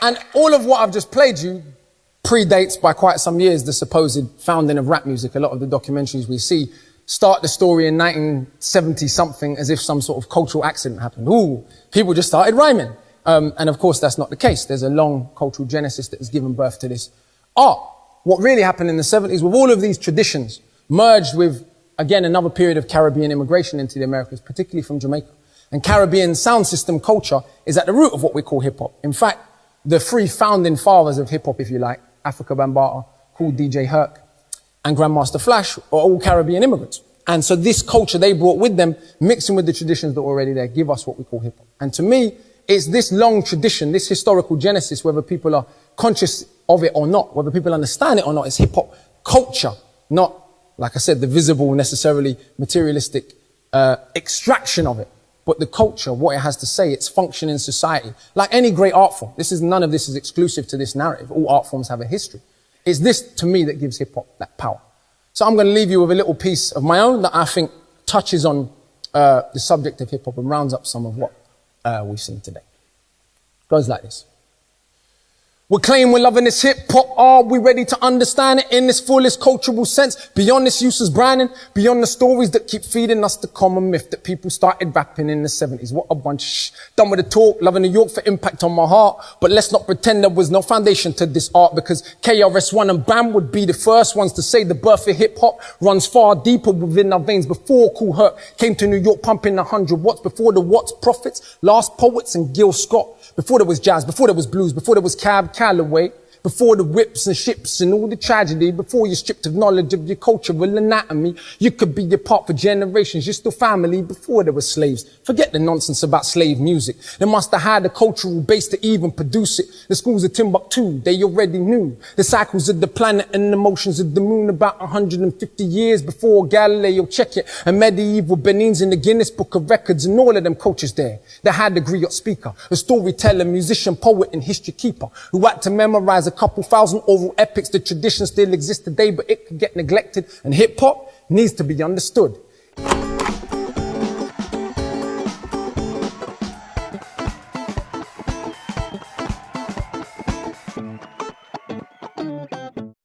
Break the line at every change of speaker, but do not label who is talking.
And all of what I've just played you predates by quite some years the supposed founding of rap music. A lot of the documentaries we see start the story in 1970 something as if some sort of cultural accident happened. Ooh, people just started rhyming. And of course that's not the case. There's a long cultural genesis that has given birth to this art. What really happened in the 70s with all of these traditions merged with, again, another period of Caribbean immigration into the Americas, particularly from Jamaica. And Caribbean sound system culture is at the root of what we call hip-hop. In fact, the three founding fathers of hip-hop, if you like, Africa Bambaataa, Cool DJ Herc, and Grandmaster Flash, are all Caribbean immigrants. And so this culture they brought with them, mixing with the traditions that are already there, give us what we call hip-hop. And to me, it's this long tradition, this historical genesis, whether people are conscious of it or not, whether people understand it or not, it's hip-hop culture, not, like I said, the visible, necessarily materialistic extraction of it, but the culture, what it has to say, its function in society. Like any great art form, none of this is exclusive to this narrative. All art forms have a history. It's this, to me, that gives hip-hop that power. So I'm going to leave you with a little piece of my own that I think touches on the subject of hip-hop and rounds up some of what we've seen today. Goes like this. We claim we're loving this hip-hop. Are we ready to understand it in this fullest cultural sense? Beyond this useless branding, beyond the stories that keep feeding us the common myth that people started rapping in the 70s. What a bunch. Done with the talk, loving New York for impact on my heart. But let's not pretend there was no foundation to this art, because KRS-One and BAM would be the first ones to say the birth of hip-hop runs far deeper within our veins. Before Kool Herc came to New York pumping 100 watts, before the Watts Prophets, Last Poets and Gil Scott, before there was jazz, before there was blues, before there was Cab Calloway, before the whips and ships and all the tragedy, before you're stripped of knowledge of your cultural anatomy, you could be apart for generations, you're still family before there were slaves. Forget the nonsense about slave music. They must have had a cultural base to even produce it. The schools of Timbuktu, they already knew the cycles of the planet and the motions of the moon about 150 years before Galileo. Check it. And medieval Benin's in the Guinness Book of Records, and all of them cultures there. They had a griot speaker, a storyteller, musician, poet, and history keeper who had to memorize a couple thousand oral epics. The tradition still exists today, but it could get neglected, and hip-hop needs to be understood.